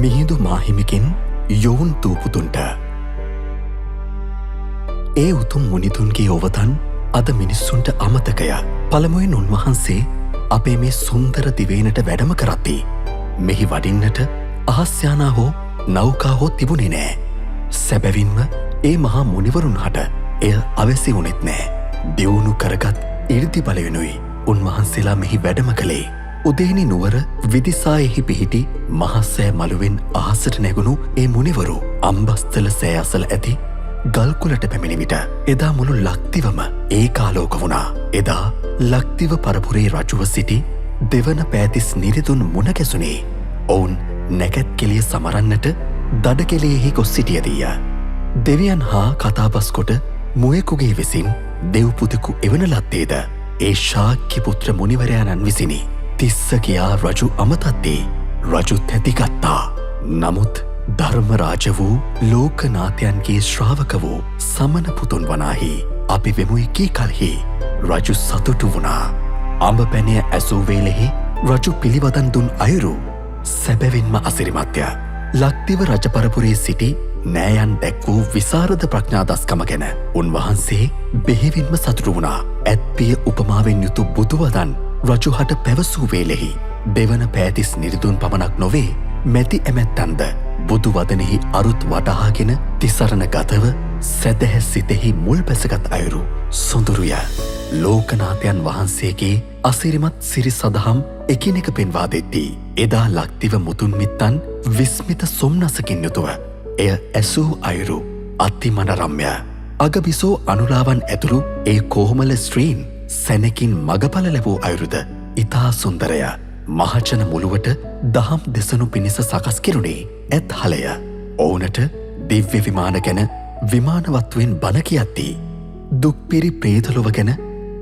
මිහිඳු මාහිමිගෙන් යොවුන් දූපුතුන්ට. ඒ උතුම් මුනිතුන්ගේ ඔවතන් අද මිනිස්සුන්ට අමතකය. පළමුවෙන් උන්වහන්සේ අපේ මේ සුන්දර දිවයිනට වැඩම කරද්දී මෙහි වඩින්නට අහස්යානා හෝ නෞකා හෝ තිබුණේ නෑ. සැබැවින්ම ඒ මහා මුනිවරුන් හට එය අවැසි වුණෙත් නෑ. දියුණු කරගත් ඉර්දි බලයෙනුයි උන්වහන්සේලා මෙහි වැඩම කළේ. උදේනි නුවර විදිසායෙහි පිහිටි මහස්සෑ මළුවෙන් අහසට නැගුණු ඒ මුනිවරු අම්බස්තල සෑ අසල ඇති ගල්කුලට පැමිණි විට එදා මුළු ලක්දිවම ඒකාලෝක වුණා. එදා ලක්දිව පරපුරේ රජුව සිටි දෙවන පෑතිස් නිරිදුන් මුණ ගැසුනේ. ඔවුන් නැකැත් කෙලිය සමරන්නට දඩකෙලෙහි ගොස් සිටියදීය. දෙවියන් හා කතාබස් කොට මුවෙකුගේ විසින් දෙව්පුදෙකු එවන ලද්දේද ඒ ශාක්‍ය පුත්‍ර මුනිවරයාණන් විසිනි. තිස්ස කියා රජු අමතද්දී රජු තැතිගත්තා. නමුත් ධර්මරාජ වූ ලෝකනාථයන්ගේ ශ්‍රාවක වූ සමන පුතුන් වනාහි අපි වෙමුයි කී කල්හි රජු සතුටු වුණා. අඹ පැනය ඇසූ වේලෙහි රජු පිළිවදන් දුන් අයුරු සැබැවින්ම අසිරිමත්ය. ලක්දිව රජපරපුරේ සිටි නෑයන් දැක් වූ විසරද ප්‍රඥාදස්කම ගැන උන්වහන්සේ බෙහෙවින්ම සතුටු වුණා. ඇත්පිය උපමාවෙන් යුතු බුදුවදන් රජුහට පැවසූ වේලෙහි දෙවන පෑතිස් නිරිදුන් පමණක් නොවේ මැති ඇමැත්තන්ද බුදුවදනෙහි අරුත් වටහාගෙන තිසරණ ගතව සැදැහැ සිතෙහි මුල් බැසගත් අයුරු සොඳුරුය. ලෝකනාථයන් වහන්සේගේ අසිරිමත් සිරි සදහම් එකිනෙක පෙන්වා දෙද්දී එදා ලක්දිව මුතුන් මිත්තන් විස්මිත සොම්නසකින් යුතුව එය ඇසූ අයුරු අතිමනරම්ය. අගබිසෝ අනුරාවන් ඇතුළු ඒ කෝමල ස්ත්‍රීන් සැනකින් මගඵල ලැබූ අයුරුද ඉතා සුන්දරය. මහජන මුළුවට දහම් දෙසනු පිණිස සකස් කෙරුණේ ඇත් හලය. ඔවුනට දිව්‍ය විමාන ගැන විමානවත්තුවෙන් බණ කියද්දී දුක්පිරි ප්‍රේතලොව ගැන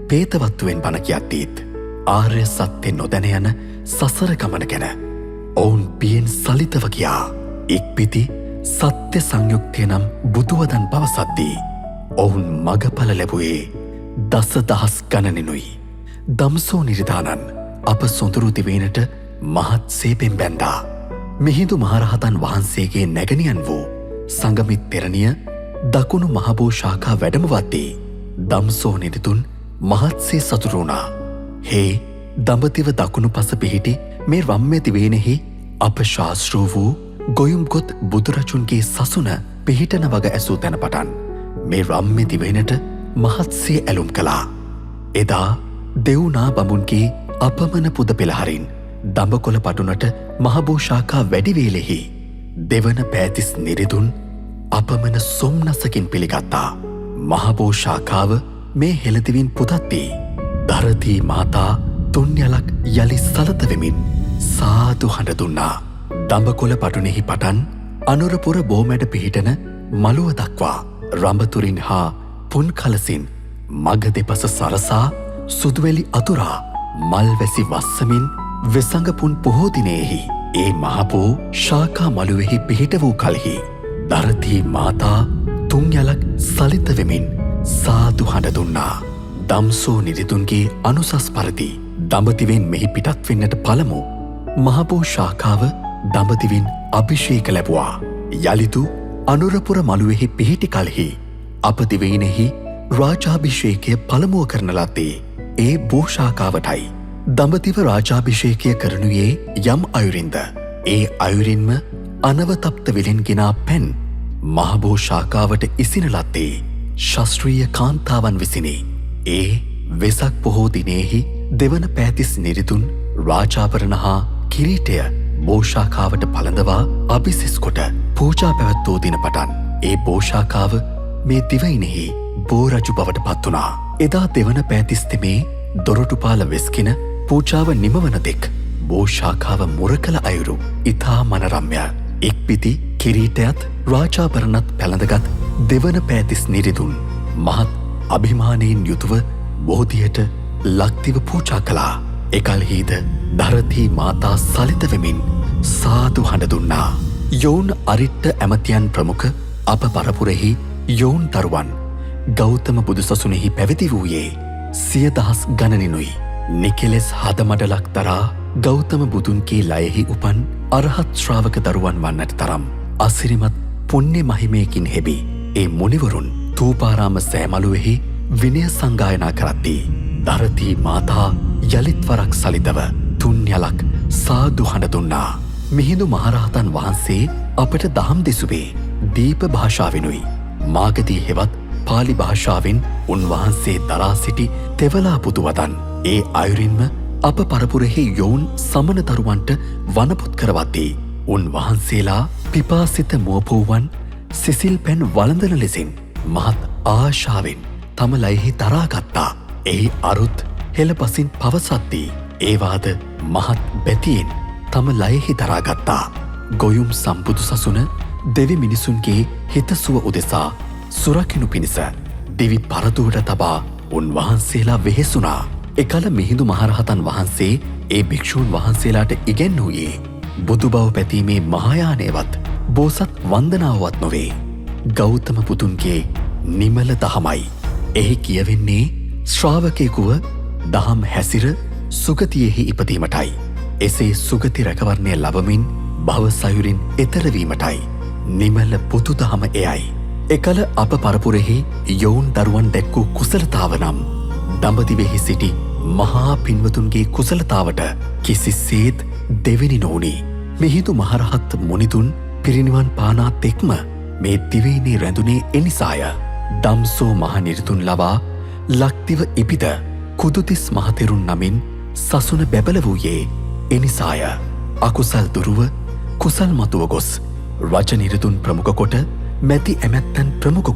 පේතවත්තුවෙන් බණ කියද්දීත් ආර්ය සත්‍ය නොදැන යන සසර ගමන ගැන ඔවුන් පියෙන් සලිතව කියා ඉක්පිති සත්‍ය සංයුක්තය නම් බුදුවදන් පවසද්දී ඔවුන් මගඵල ලැබුවේ දස දහස් ගණනෙනුයි. දම්සෝ නිරිධානන් අප සොඳුරු දිවයිනට මහත් සේපෙන් බැන්දා. මිහිඳු මහරහතන් වහන්සේගේ නැගණියන් වූ සංගමිත් තෙරණිය දකුණු මහබෝ ශාඛා වැඩමවද්දී දම්සෝ නිරිතුන් මහත්සේ සතුටු වුණා. හේ දඹදිව දකුණු පස පිහිටි මේ රම්‍ය දිවයිනෙහි අප ශාස්ත්‍රූ වූ ගොයුම්ගොත් බුදුරජුන්ගේ සසුන පිහිටන වග ඇසූ තැන පටන් මේ රම්‍ය දිවයිනට මහත්සේ ඇලුම් කළා. එදා දෙව්නා බඹුන්ගේ අපමණ පුද පෙළහරින් දඹකොළ පටුනට මහබෝ ශාඛා වැඩිවේලෙහි දෙවන පෑතිස් නිරිදුන් අපමණ සොම්නසකින් පිළිගත්තා. මහබෝ ශාඛාව මේ හෙළදිවින් පුදද්දී දරදී මාතා තුන්යලක් යළි සලතවෙමින් සාදු හඬ දුන්නා. දඹකොළ පටුනෙහි පටන් අනුරපුර බෝමැඩ පිහිටන මළුව දක්වා රඹතුරින් හා පුන් කලසින් මග දෙපස සරසා සුදුවැලි අතුරා මල්වැසි වස්සමින් වෙසඟපුන් පොහෝදිනයෙහි ඒ මහපෝ ශාඛා මළුවෙහි පිහිට වූ කලෙහි දරදී මාතා තුන්යලක් සලිත වෙමින් සාදු හඬ දුන්නා. දම්සෝ නිරිතුන්ගේ අනුසස් පරිදි දඹදිවෙන් මෙහි පිටත් වෙන්නට පළමු මහපෝ ශාඛාව දඹදිවින් අභිෂේක ලැබුවා. යලිතු අනුරපුර මළුවෙහි පිහිටි කලෙහි අප දිවයිනෙහි රාජාභිෂේකය පළමුව කරන ලද්දේ ඒ බෝශාකාවටයි. දඹදිව රාජාභිෂේකය කරනුයේ යම් අයුරින්ද ඒ අයුරින්ම අනවතප්ත විලෙන් ගෙනා පැන් මහබෝශාකාවට ඉසින ලද්දේ ශස්ත්‍රීය කාන්තාවන් විසිනි. ඒ වෙසක් පොහෝ දිනයෙහි දෙවන පෑතිස් නිරිදුන් රාජාභරණ හා කිරීටය බෝශාකාවට පළඳවා අභිසිස් කොට පූජා පැවැත්වූ දින පටන් ඒ බෝශාකාව මේ දිවයිනෙහි බෝරජු බවට පත් වුණා. එදා දෙවන පෑතිස්තෙමේ දොරටුපාල වෙස්කින පූජාව නිමවන දෙක් බෝශාකාව මුරකල අයුරු ඉතා මනරම්ය. ඉක්පිති කිරීටයත් රාජාභරණත් පැළඳගත් දෙවන පෑතිස් නිරිදුන් මහත් අභිමානයෙන් යුතුව බෝධියට ලක්දිව පූජා කළා. එකල්හිද දරදී මාතා සලිතවෙමින් සාදු හඬ දුන්නා. යොවුන් අරිට්ට ඇමතියන් ප්‍රමුඛ අප පරපුරෙහි යොවුන් දරුවන් ගෞතම බුදුසසුනෙහි පැවිදි වූයේ 100,000 ගණනිනුයි. නිකෙලෙස් හදමඩලක් තරා ගෞතම බුදුන්ගේ ලයෙහි උපන් අරහත් ශ්‍රාවක දරුවන් වන්නට තරම් අසිරිමත් පුණ්‍ය මහිමයකින් හෙබි ඒ මුනිවරුන් තූපාරාම සෑමලුවෙහි විනය සංගායනා කරද්දී දරතී මාතා යළිත් වරක් සලිතව තුන්යලක් සාදු හඬ දුන්නා. මිහිඳු මහරහතන් වහන්සේ අපට දහම් දෙසුවේ දීප භාෂාවෙනුයි. මාගදී හෙවත් පාලි භාෂාවෙන් උන්වහන්සේ දරා සිටි තෙවලා පුතුවදන් ඒ අයුරින්ම අප පරපුරෙහි යොවුන් සමන දරුවන්ට වනපුත් කරවද්දී උන්වහන්සේලා පිපාසිත මුවපුවන් සිසිල් පැන් වළඳන ලෙසින් මහත් ආශාවෙන් තම ලයෙහි දරාගත්තා. එහි අරුත් හෙළපසින් පවසද්දී ඒවාද මහත් බැතියෙන් තම ලයෙහි දරාගත්තා. ගොයුම් සම්බුදු සසුන දෙවි මිනිසුන්ගේ හිතසුව උදෙසා සුරකිනු පිණිස දිවි පරදුවට තබා උන්වහන්සේලා වෙහෙසුනා. එකල මිහිඳු මහරහතන් වහන්සේ ඒ භික්ෂූන් වහන්සේලාට ඉගැන්වූයේ බුදු බව පැතීමේ මහායානයවත් බෝසත් වන්දනාවත් නොවේ. ගෞතම පුතුන්ගේ නිමල දහමයි. එහි කියවෙන්නේ ශ්‍රාවකයකුව දහම් හැසිර සුගතියෙහි ඉපදීමටයි. එසේ සුගති රැකවරණය ලබමින් භවසයුරින් එතරවීමටයි. නිමල පුතු දහම එයයි. එකල අප පරපුරෙහි යොවුන් දරුවන් දැක්වූ කුසලතාව නම් දඹදිවෙහි සිටි මහා පින්වතුන්ගේ කුසලතාවට කිසිසේත් දෙවෙනි නොවුණි. මිහිඳු මහරහත් මුනිතුන් පිරිනිවන් පානාත් එක්ම මේ දිවයිනේ රැඳුනේ එනිසාය. දම්සෝ මහ නිරිතුන් ලබා ලක්දිව ඉපිද කුදුතිස් මහතෙරුන් නමින් සසුන බැබල වූයේ එනිසාය. අකුසල් දුරුව කුසල් මතුව ගොස් රජ නිරිතුන් ප්‍රමුඛ කොට මැති ඇමැත්තන් ප්‍රමුඛ